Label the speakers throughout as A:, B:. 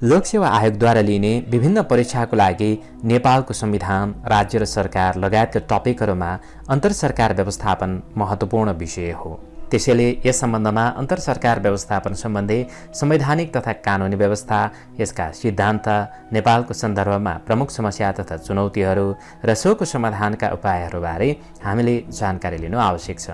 A: लोकसेवा आयोगद्वारा लिइने विभिन्न परीक्षाको लागि नेपालको संविधान, राज्य र सरकार लगायतका टपिकहरूमा अन्तरसरकार व्यवस्थापन महत्त्वपूर्ण विषय हो। त्यसैले यस सम्बन्धमा अन्तरसरकार व्यवस्थापन सम्बन्धी संवैधानिक तथा कानुनी व्यवस्था, यसका सिद्धान्त, नेपालको सन्दर्भमा प्रमुख समस्या तथा चुनौतीहरू र सोको समाधानका उपायहरूबारे हामीले जानकारी लिनु आवश्यक छ।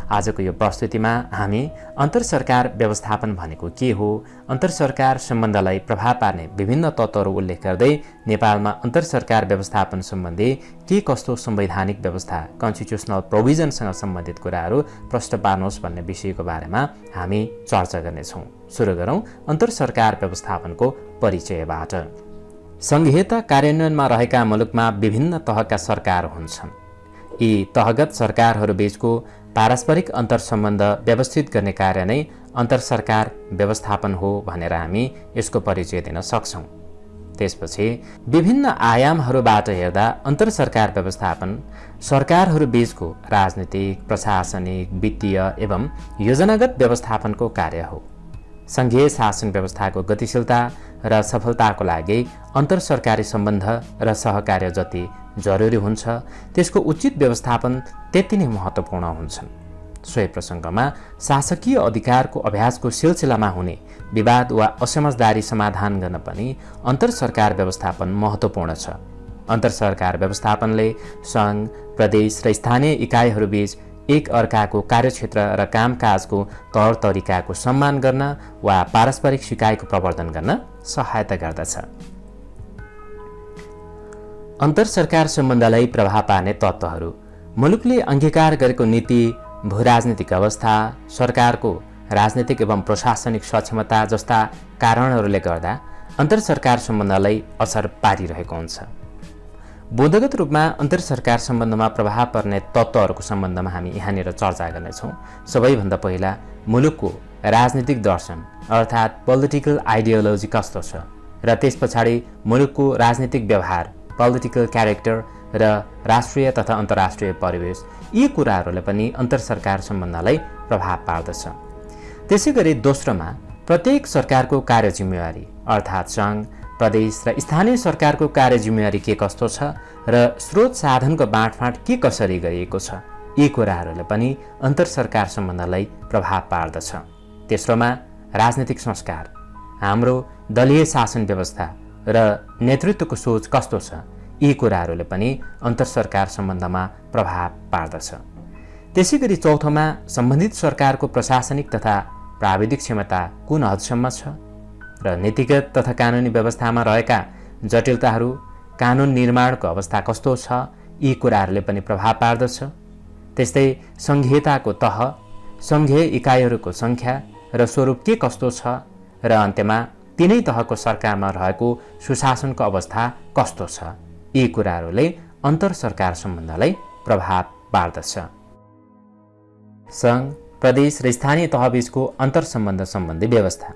A: आजको यो प्रस्तुतिमा हामी अन्तरसरकार व्यवस्थापन भनेको के हो, अन्तरसरकार सम्बन्धलाई प्रभाव पार्ने विभिन्न तत्त्वहरू उल्लेख गर्दै नेपालमा अन्तरसरकार व्यवस्थापन सम्बन्धी के कस्तो संवैधानिक व्यवस्था, कन्स्टिट्युसनल प्रोभिजनसँग सम्बन्धित कुराहरू प्रश्न पार्नुहोस् भन्ने विषयको बारेमा हामी चर्चा गर्नेछौँ। सुरु गरौँ अन्तरसरकार व्यवस्थापनको परिचयबाट। संघीयता कार्यान्वयनमा रहेका मुलुकमा विभिन्न तहका सरकार हुन्छन्। यी तहगत सरकारहरूबीचको पारस्परिक अन्तरसम्बन्ध व्यवस्थित गर्ने कार्य नै अन्तरसरकार व्यवस्थापन हो भनेर हामी यसको परिचय दिन सक्छौँ। त्यसपछि विभिन्न आयामहरूबाट हेर्दा अन्तरसरकार व्यवस्थापन सरकारहरूबीचको राजनीतिक, प्रशासनिक, वित्तीय एवं योजनागत व्यवस्थापनको कार्य हो। सङ्घीय शासन व्यवस्थाको गतिशीलता र सफलताको लागि अन्तरसरकारी सम्बन्ध र सहकार्य जति जरुरी हुन्छ, त्यसको उचित व्यवस्थापन त्यति नै महत्त्वपूर्ण हुन्छन्। सोही प्रसङ्गमा शासकीय अधिकारको अभ्यासको सिलसिलामा हुने विवाद वा असमझदारी समाधान गर्न पनि अन्तरसरकार व्यवस्थापन महत्त्वपूर्ण छ। अन्तरसरकार व्यवस्थापनले सङ्घ, प्रदेश र स्थानीय इकाइहरूबीच एक अर्काको कार्यक्षेत्र र कामकाजको तौर तरिकाको सम्मान गर्न वा पारस्परिक सिकाइको प्रवर्धन गर्न सहायता गर्दछ। अन्तरसरकार सम्बन्धलाई प्रभाव पार्ने तत्त्वहरू: मुलुकले अंगीकार गरेको नीति, भूराजनीतिक अवस्था, सरकारको राजनीतिक एवं प्रशासनिक सक्षमता जस्ता कारणहरूले गर्दा अन्तरसरकार सम्बन्धलाई असर पारिरहेको हुन्छ। बोधगत रूपमा अन्तरसरकार सम्बन्धमा प्रभाव पर्ने तत्त्वहरूको सम्बन्धमा हामी यहाँनिर चर्चा गर्नेछौँ। सबैभन्दा पहिला मुलुकको राजनीतिक दर्शन अर्थात् पोलिटिकल आइडियोलोजी कस्तो छ र त्यस पछाडि मुलुकको राजनीतिक व्यवहार, पोलिटिकल क्यारेक्टर र राष्ट्रिय तथा अन्तर्राष्ट्रिय परिवेश, यी कुराहरूले पनि अन्तरसरकार सम्बन्धलाई प्रभाव पार्दछ। त्यसैगरी दोस्रोमा प्रत्येक सरकारको कार्य जिम्मेवारी अर्थात् सङ्घ, प्रदेश र स्थानीय सरकारको कार्य जिम्मेवारी के कस्तो छ र स्रोत साधनको बाँडफाँड के कसरी गरिएको छ, यी कुराहरूले पनि अन्तरसरकार सम्बन्धलाई प्रभाव पार्दछ। तेस्रोमा राजनीतिक संस्कार, हाम्रो दलीय शासन व्यवस्था र नेतृत्वको सोच कस्तो छ, यी कुराहरूले पनि अन्तरसरकार सम्बन्धमा प्रभाव पार्दछ। त्यसैगरी चौथोमा सम्बन्धित सरकारको प्रशासनिक तथा प्राविधिक क्षमता कुन हदसम्म छ र नीतिगत तथा कानुनी व्यवस्थामा रहेका जटिलताहरू, कानुन निर्माणको अवस्था कस्तो छ, यी कुराहरूले पनि प्रभाव पार्दछ। त्यस्तै सङ्घीयताको तह, सङ्घीय इकाइहरूको सङ्ख्या र स्वरूप के कस्तो छ र अन्त्यमा तिनै तहको सरकारमा रहेको सुशासनको अवस्था कस्तो छ, यी कुराहरूले अन्तरसरकार सम्बन्धलाई प्रभाव पार्दछ। सङ्घ, प्रदेश र स्थानीय तहबीचको अन्तरसम्बन्ध सम्बन्धी व्यवस्था।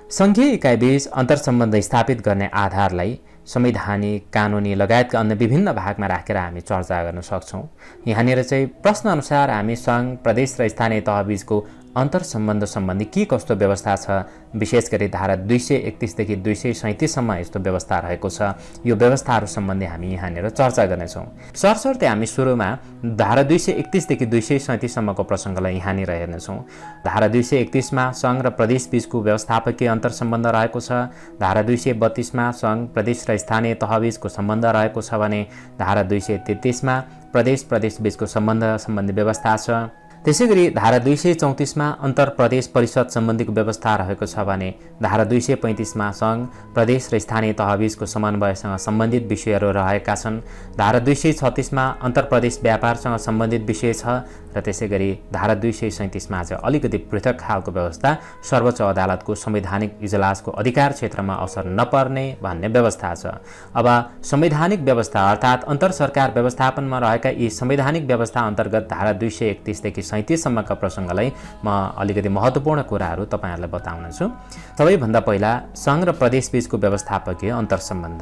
A: सङ्घीय इकाइबीच अन्तरसम्बन्ध स्थापित गर्ने आधारलाई संवैधानिक, कानुनी लगायतका अन्य विभिन्न भागमा राखेर हामी चर्चा गर्न सक्छौँ। यहाँनिर चाहिँ प्रश्नअनुसार हामी सङ्घ, प्रदेश र स्थानीय तहबीचको अन्तरसम्बन्ध सम्बन्धी के कस्तो व्यवस्था छ, विशेष गरी धारा 231 देखि 237सम्म यस्तो व्यवस्था रहेको छ, यो व्यवस्थाहरू सम्बन्धी हामी यहाँनिर चर्चा गर्नेछौँ। सरसर्ती हामी सुरुमा धारा 231 देखि 237सम्मको प्रसङ्गलाई यहाँनिर हेर्नेछौँ। धारा 231मा सङ्घ र प्रदेश बीचको व्यवस्थापकीय अन्तरसम्बन्ध रहेको छ। धारा 232मा सङ्घ, प्रदेश र स्थानीय तहबीचको सम्बन्ध रहेको छ भने धारा 233मा प्रदेश बीचको सम्बन्ध सम्बन्धी व्यवस्था छ। त्यसैगरी धारा 234मा अन्तर प्रदेश परिषद सम्बन्धीको व्यवस्था रहेको छ भने धारा 235मा सङ्घ, प्रदेश र स्थानीय तहबीचको समन्वयसँग सम्बन्धित विषयहरू रहेका छन्। धारा 236मा अन्तर प्रदेश व्यापारसँग सम्बन्धित विषय छ र त्यसैगरी धारा 237मा चाहिँ अलिकति पृथक खालको व्यवस्था, सर्वोच्च अदालतको संवैधानिक इजलासको अधिकार क्षेत्रमा असर नपर्ने भन्ने व्यवस्था छ। अब संवैधानिक व्यवस्था अर्थात् अन्तरसरकार व्यवस्थापनमा रहेका यी संवैधानिक व्यवस्था अन्तर्गत धारा 231 देखि 37सम्मका प्रसङ्गलाई म अलिकति महत्त्वपूर्ण कुराहरू तपाईँहरूलाई बताउनेछु। सबैभन्दा पहिला सङ्घ र प्रदेश बीचको व्यवस्थापकीय अन्तरसम्बन्ध।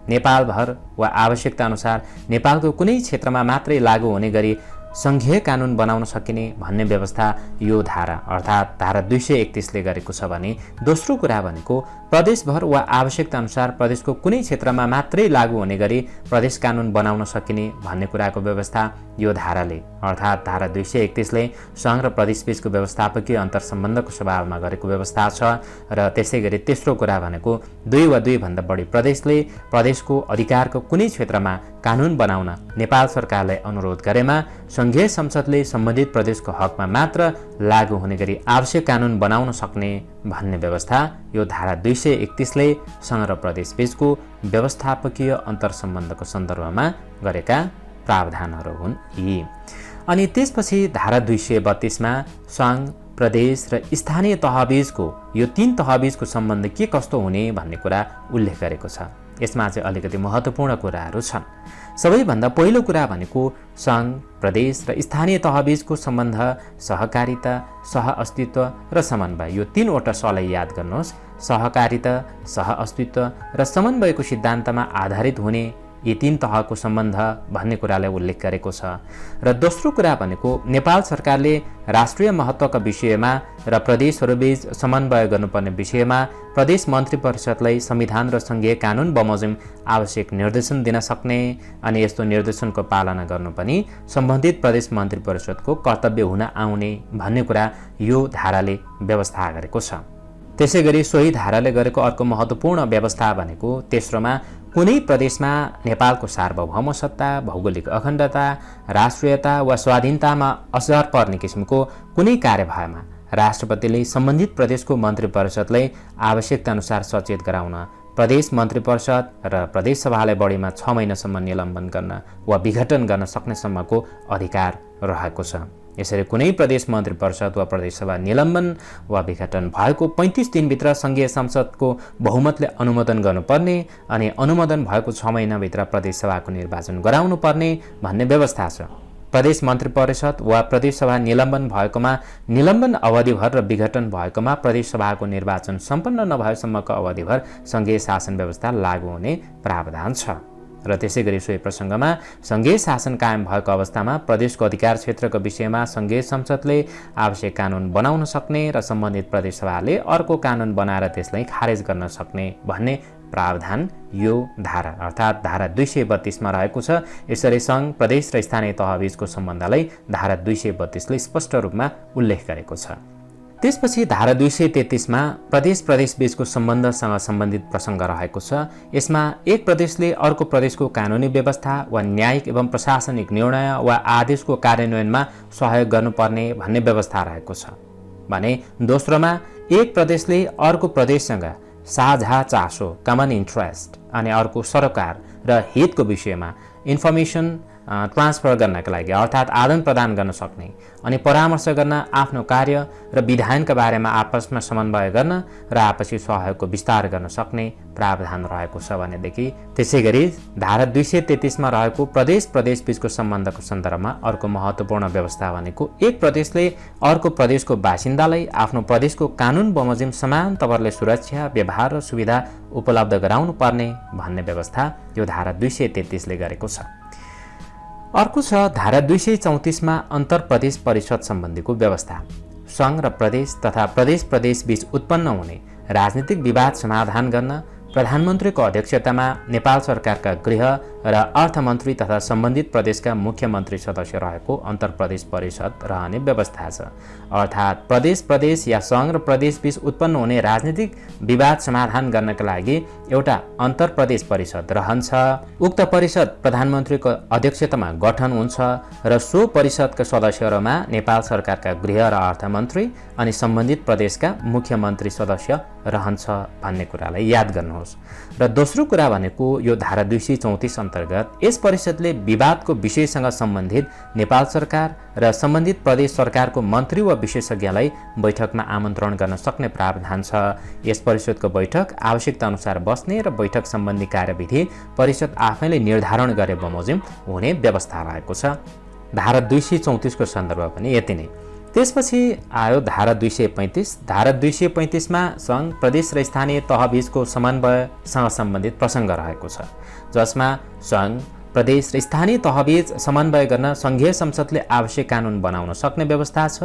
A: नेपालभर वा आवश्यकता अनुसार नेपालको कुनै क्षेत्रमा मात्रै लागू हुने गरी सङ्घीय कानुन बनाउन सकिने भन्ने व्यवस्था यो धारा अर्थात् धारा 231ले गरेको छ भने दोस्रो कुरा भनेको प्रदेशभर वा आवश्यकता अनुसार प्रदेशको कुनै क्षेत्रमा मात्रै लागू हुने गरी प्रदेश कानुन बनाउन सकिने भन्ने कुराको व्यवस्था यो धाराले अर्थात् धारा 231ले सङ्घ र प्रदेशबीचको व्यवस्थापकीय अन्तर्सम्बन्धको स्वभावमा गरेको व्यवस्था छ। र त्यसै गरी तेस्रो कुरा भनेको 2 वा 2 भन्दा बढी प्रदेशले प्रदेशको अधिकारको कुनै क्षेत्रमा कानुन बनाउन नेपाल सरकारलाई अनुरोध गरेमा सङ्घीय संसदले सम्बन्धित प्रदेशको हकमा मात्र लागू हुने गरी आवश्यक कानुन बनाउन सक्ने भन्ने व्यवस्था यो धारा 231ले सङ्घ र प्रदेशबीचको व्यवस्थापकीय अन्तर्सम्बन्धको सन्दर्भमा गरेका प्रावधानहरू हुन् यी। अनि त्यसपछि धारा 232मा सङ्घ प्रदेश र स्थानीय तहबीचको यो 3 तहबीचको सम्बन्ध के कस्तो हुने भन्ने कुरा उल्लेख गरेको छ। यसमा चाहिँ अलिकति महत्त्वपूर्ण कुराहरू छन्। सबैभन्दा पहिलो कुरा भनेको सङ्घ प्रदेश र स्थानीय तहबीचको सम्बन्ध सहकारिता, सहअस्तित्व र समन्वय यो 3वटा सलाई याद गर्नुहोस्। सहकारिता, सहअस्तित्व र समन्वयको सिद्धान्तमा आधारित हुने यी 3 तहको सम्बन्ध भन्ने कुरालाई उल्लेख गरेको छ। र दोस्रो कुरा भनेको नेपाल सरकारले राष्ट्रिय महत्त्वका विषयमा र प्रदेशहरूबीच समन्वय गर्नुपर्ने विषयमा प्रदेश मन्त्री परिषदलाई संविधान र सङ्घीय कानुन बमोजिम आवश्यक निर्देशन दिन सक्ने अनि यस्तो निर्देशनको पालना गर्नु पनि सम्बन्धित प्रदेश मन्त्री परिषदको कर्तव्य हुन आउने भन्ने कुरा यो धाराले व्यवस्था गरेको छ। त्यसै गरी सोही धाराले गरेको अर्को महत्त्वपूर्ण व्यवस्था भनेको तेस्रोमा कुनै प्रदेशमा नेपालको सार्वभौम सत्ता, भौगोलिक अखण्डता, राष्ट्रियता वा स्वाधीनतामा असर पर्ने किसिमको कुनै कार्यभारमा राष्ट्रपतिले सम्बन्धित प्रदेशको मन्त्री परिषदलाई आवश्यकता अनुसार सचेत गराउन प्रदेश मन्त्री परिषद र प्रदेश सभालाई बढीमा 6 महिनासम्म निलम्बन गर्न वा विघटन गर्न सक्नेसम्मको अधिकार रहेको छ। यसरी कुनै प्रदेश मन्त्री परिषद वा प्रदेश सभा निलम्बन वा विघटन भएको 35 दिनभित्र सङ्घीय संसदको बहुमतले अनुमोदन गर्नुपर्ने अनि अनुमोदन भएको 6 महिनाभित्र प्रदेश सभाको निर्वाचन गराउनु पर्ने भन्ने व्यवस्था छ। प्रदेश मन्त्री परिषद वा प्रदेश सभा निलम्बन भएकोमा निलम्बन अवधिभर र विघटन भएकोमा प्रदेश सभाको निर्वाचन सम्पन्न नभएसम्मको अवधिभर सङ्घीय शासन व्यवस्था लागू हुने प्रावधान छ। र त्यसै गरी सोही प्रसङ्गमा सङ्घीय शासन कायम भएको अवस्थामा प्रदेशको अधिकार क्षेत्रको विषयमा सङ्घीय संसदले आवश्यक कानुन बनाउन सक्ने र सम्बन्धित प्रदेश सभाले अर्को कानुन बनाएर त्यसलाई खारेज गर्न सक्ने भन्ने प्रावधान यो धारा अर्थात् धारा 232मा रहेको छ। यसरी सङ्घ प्रदेश र स्थानीय तहबीचको सम्बन्धलाई धारा 232ले स्पष्ट रूपमा उल्लेख गरेको छ। त्यसपछि धारा 233मा प्रदेश बीचको सम्बन्धसँग सम्बन्धित प्रसङ्ग रहेको छ। यसमा एक प्रदेशले अर्को प्रदेशको कानुनी व्यवस्था वा न्यायिक एवं प्रशासनिक निर्णय वा आदेशको कार्यान्वयनमा सहयोग गर्नुपर्ने भन्ने व्यवस्था रहेको छ भने दोस्रोमा एक प्रदेशले अर्को प्रदेशसँग साझा चासो कमन इन्ट्रेस्ट अनि अर्को सरोकार र हितको विषयमा इन्फर्मेसन ट्रान्सफर गर्नका लागि अर्थात् आदान प्रदान गर्न सक्ने अनि परामर्श गर्न आफ्नो कार्य र विधानका बारेमा आपसमा समन्वय गर्न र आपसी सहयोगको विस्तार गर्न सक्ने प्रावधान रहेको छ भनेदेखि त्यसै गरी धारा 233मा रहेको प्रदेश बीचको सम्बन्धको सन्दर्भमा अर्को महत्त्वपूर्ण व्यवस्था भनेको एक प्रदेशले अर्को प्रदेशको बासिन्दालाई आफ्नो प्रदेशको कानुन बमोजिम समान तवरले सुरक्षा, व्यवहार र सुविधा उपलब्ध गराउनु पर्ने भन्ने व्यवस्था यो धारा 233ले गरेको छ। अर्को छ धारा 234मा अन्तर प्रदेश परिषद सम्बन्धीको व्यवस्था। सङ्घ र प्रदेश तथा प्रदेश बीच उत्पन्न हुने राजनीतिक विवाद समाधान गर्न प्रधानमन्त्रीको अध्यक्षतामा नेपाल सरकारका गृह र अर्थमन्त्री तथा सम्बन्धित प्रदेशका मुख्यमन्त्री सदस्य रहेको अन्तर प्रदेश परिषद रहने व्यवस्था छ। अर्थात् प्रदेश या सङ्घ र प्रदेश बीच उत्पन्न हुने राजनीतिक विवाद समाधान गर्नका लागि एउटा अन्तर प्रदेश परिषद रहन्छ। उक्त परिषद प्रधानमन्त्रीको अध्यक्षतामा गठन हुन्छ र सो परिषदका सदस्यहरूमा नेपाल सरकारका गृह र अर्थमन्त्री अनि सम्बन्धित प्रदेशका मुख्यमन्त्री सदस्य रहन्छ भन्ने कुरालाई याद गर्नुहोस्। र दोस्रो कुरा भनेको यो धारा 234 अन्तर्गत यस परिषदले विवादको विषयसँग सम्बन्धित नेपाल सरकार र सम्बन्धित प्रदेश सरकारको मन्त्री वा विशेषज्ञलाई बैठकमा आमन्त्रण गर्न सक्ने प्रावधान छ। यस परिषदको बैठक आवश्यकता अनुसार बस्ने र बैठक सम्बन्धी कार्यविधि परिषद आफैले निर्धारण गरे बमोजिम हुने व्यवस्था रहेको छ। धारा 234 को सन्दर्भ पनि यति नै। त्यसपछि आयो धारा 235। धारा 235मा सङ्घ प्रदेश र स्थानीय तहबीचको समन्वयसँग सम्बन्धित प्रसङ्ग रहेको छ, जसमा सङ्घ प्रदेश र स्थानीय तहबीच समन्वय गर्न सङ्घीय संसदले आवश्यक कानुन बनाउन सक्ने व्यवस्था छ।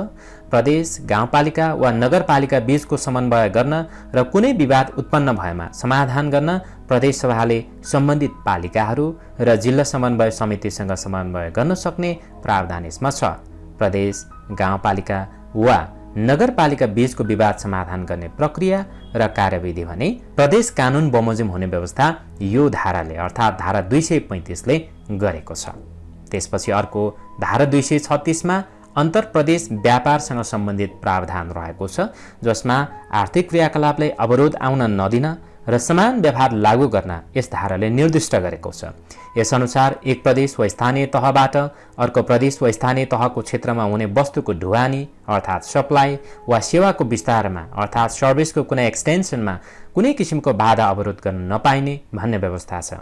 A: प्रदेश, गाउँपालिका वा नगरपालिका बीचको समन्वय गर्न र कुनै विवाद उत्पन्न भएमा समाधान गर्न प्रदेश सभाले सम्बन्धित पालिकाहरू र जिल्ला समन्वय समितिसँग समन्वय गर्न सक्ने प्रावधान यसमा छ। प्रदेश, गाउँपालिका वा नगरपालिका बीचको विवाद समाधान गर्ने प्रक्रिया र कार्यविधि भने प्रदेश कानुन बमोजिम हुने व्यवस्था यो धाराले अर्थात् धारा 235ले गरेको छ। त्यसपछि अर्को धारा 236मा अन्तर्प्रदेश व्यापारसँग सम्बन्धित प्रावधान रहेको छ, जसमा आर्थिक क्रियाकलापलाई अवरोध आउन नदिन र समान व्यवहार लागू गर्न यस धाराले निर्दिष्ट गरेको छ। यसअनुसार एक प्रदेश वा स्थानीय तहबाट अर्को प्रदेश वा स्थानीय तहको क्षेत्रमा हुने वस्तुको ढुवानी अर्थात् सप्लाई वा सेवाको विस्तारमा अर्थात् सर्भिसको कुनै एक्सटेन्सनमा कुनै किसिमको बाधा अवरोध गर्न नपाइने भन्ने व्यवस्था छ।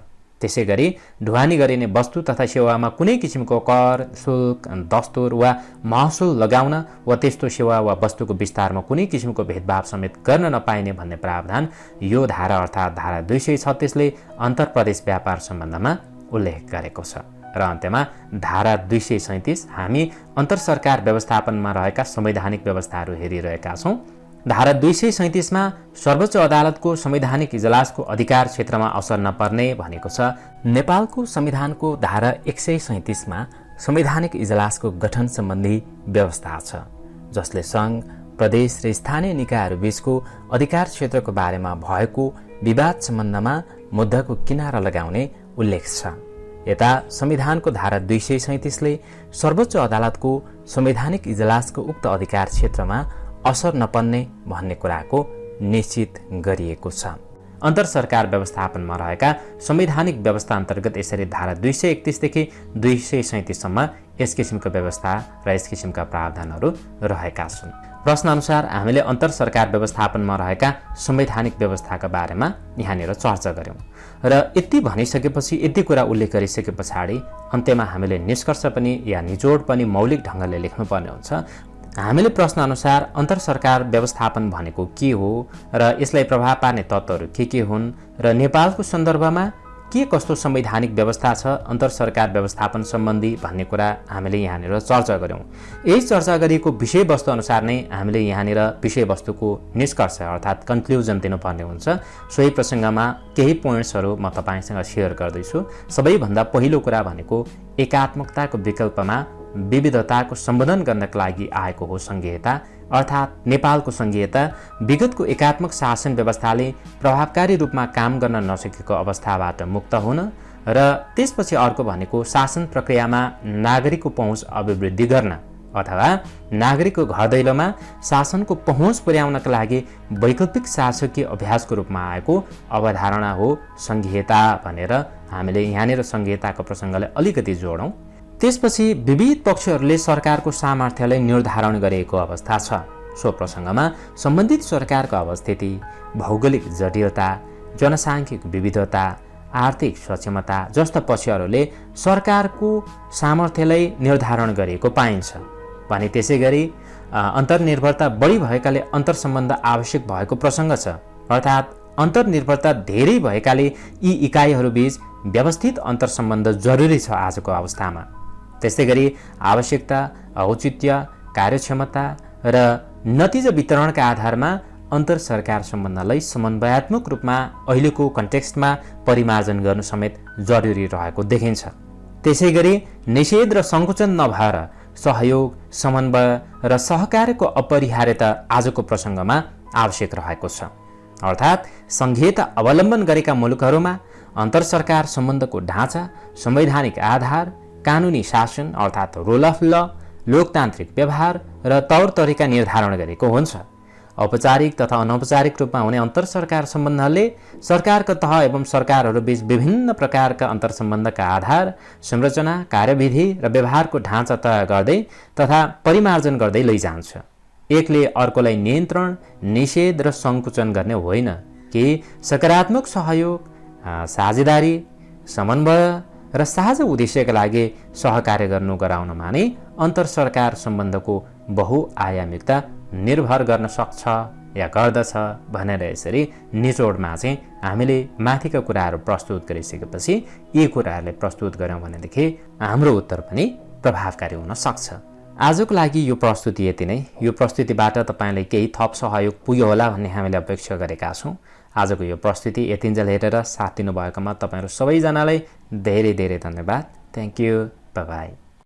A: त्यसै गरी ढुवानी गरिने वस्तु तथा सेवामा कुनै किसिमको कर, शुल्क, दस्तुर वा महसुल लगाउन वा त्यस्तो सेवा वा वस्तुको विस्तारमा कुनै किसिमको भेदभाव समेत गर्न नपाइने भन्ने प्रावधान यो धारा अर्थात् धारा 236ले अन्तर्प्रदेश व्यापार सम्बन्धमा उल्लेख गरेको छ। र अन्त्यमा धारा 237 हामी अन्तरसरकार व्यवस्थापनमा रहेका संवैधानिक व्यवस्थाहरू हेरिरहेका छौँ। धारा 237मा सर्वोच्च अदालतको संवैधानिक इजलासको अधिकार क्षेत्रमा असर नपर्ने भनेको छ। नेपालको संविधानको धारा 137मा संवैधानिक इजलासको गठन सम्बन्धी व्यवस्था छ, जसले सङ्घ, प्रदेश र स्थानीय निकायहरू बीचको अधिकार क्षेत्रको बारेमा भएको विवाद सम्बन्धमा मुद्दाको किनारा लगाउने उल्लेख छ। यता संविधानको धारा 237ले सर्वोच्च अदालतको संवैधानिक इजलासको उक्त अधिकार क्षेत्रमा असर नपर्ने भन्ने कुराको निश्चित गरिएको छ। अन्तरसरकार व्यवस्थापनमा रहेका संवैधानिक व्यवस्था अन्तर्गत यसरी धारा 231 देखि 237सम्म यस किसिमको व्यवस्था र यस किसिमका प्रावधानहरू रहेका छन्। प्रश्न अनुसार हामीले अन्तरसरकार व्यवस्थापनमा रहेका संवैधानिक व्यवस्थाका बारेमा यहाँनिर चर्चा गर्यौं र यति भनिसकेपछि यति कुरा उल्लेख गरिसके पछाडि अन्त्यमा हामीले निष्कर्ष पनि या निचोड पनि मौलिक ढङ्गले लेख्नुपर्ने हुन्छ। हामीले प्रश्न अनुसार अन्तरसरकार व्यवस्थापन भनेको के हो र यसलाई प्रभाव पार्ने तत्त्वहरू के हुन् र नेपालको सन्दर्भमा के कस्तो संवैधानिक व्यवस्था छ अन्तरसरकार व्यवस्थापन सम्बन्धी भन्ने कुरा हामीले यहाँनिर चर्चा गर्यौं। यही चर्चा गरिएको विषयवस्तु अनुसार नै हामीले यहाँनिर विषयवस्तुको निष्कर्ष अर्थात् कन्क्लुजन दिनुपर्ने हुन्छ। सोही प्रसङ्गमा केही पोइन्ट्सहरू म तपाईसँग सेयर गर्दैछु। सबैभन्दा पहिलो कुरा भनेको एकात्मकताको विकल्पमा विविधताको सम्बोधन गर्नका लागि आएको हो संघीयता, अर्थात् नेपालको संघीयता विगतको एकात्मक शासन व्यवस्थाले प्रभावकारी रूपमा काम गर्न नसकेको अवस्थाबाट मुक्त हुन र त्यसपछि अर्को भनेको शासन प्रक्रियामा नागरिकको पहुँच अभिवृद्धि गर्न अथवा नागरिकको घर दैलोमा शासनको पहुँच पुर्याउनका लागि वैकल्पिक शासकीय अभ्यासको रूपमा आएको अवधारणा हो संघीयता भनेर हामीले यहाँनिर संघीयताको प्रसङ्गलाई अलिकति जोडौँ। त्यसपछि विविध पक्षहरूले सरकारको सामर्थ्यलाई निर्धारण गरेको अवस्था छ। सो प्रसङ्गमा सम्बन्धित सरकारको अवस्थिति, भौगोलिक जटिलता, जनसाङ्ख्यिक विविधता, आर्थिक सक्षमता जस्ता पक्षहरूले सरकारको सामर्थ्यलाई निर्धारण गरेको पाइन्छ भने त्यसै गरी अन्तर्निर्भरता बढी भएकाले अन्तर्सम्बन्ध आवश्यक भएको प्रसङ्ग छ, अर्थात् अन्तर्निर्भरता धेरै भएकाले यी इकाइहरूबीच व्यवस्थित अन्तर्सम्बन्ध जरुरी छ आजको अवस्थामा। त्यसै गरी आवश्यकता, औचित्य, कार्यक्षमता र नतिजा वितरणका आधारमा अन्तरसरकार सम्बन्धलाई समन्वयात्मक रूपमा अहिलेको कन्टेक्स्टमा परिमार्जन गर्नु समेत जरुरी रहेको देखिन्छ। त्यसै गरी निषेध र सङ्कुचन नभएर सहयोग, समन्वय र सहकार्यको अपरिहार्यता आजको प्रसङ्गमा आवश्यक रहेको छ। अर्थात् संघीयता अवलम्बन गरेका मुलुकहरूमा अन्तरसरकार सम्बन्धको ढाँचा, संवैधानिक आधार, कानुनी शासन अर्थात् रोल अफ ल, लोकतान्त्रिक व्यवहार र तौर तरिका निर्धारण गरेको हुन्छ। औपचारिक तथा अनौपचारिक रूपमा हुने अन्तरसरकार सम्बन्धले सरकारका तह एवं सरकारहरूबीच विभिन्न प्रकारका अन्तर्सम्बन्धका आधार, संरचना, कार्यविधि र व्यवहारको ढाँचा तय गर्दै तथा परिमार्जन गर्दै लैजान्छ। एकले अर्कोलाई नियन्त्रण, निषेध र सङ्कुचन गर्ने होइन कि सकारात्मक सहयोग, साझेदारी, समन्वय र साझा उद्देश्यका लागि सहकार्य गराउनमा नै अन्तरसरकार सम्बन्धको बहुआयामिकता निर्भर गर्न सक्छ या गर्दछ भनेर यसरी निचोडमा चाहिँ हामीले माथिका कुराहरू प्रस्तुत गरिसकेपछि यी कुराहरूले प्रस्तुत गऱ्यौँ भनेदेखि हाम्रो उत्तर पनि प्रभावकारी हुन सक्छ। आजको लागि यो प्रस्तुति यति नै। यो प्रस्तुतिबाट तपाईँलाई केही थप सहयोग पुग्यो होला भन्ने हामीले अपेक्षा गरेका छौँ। आजको यो प्रस्तुति यतिन्जेल हेरेर साथ दिनुभएकोमा तपाईँहरू सबैजनालाई धेरै धेरै धन्यवाद। Thank you. By by.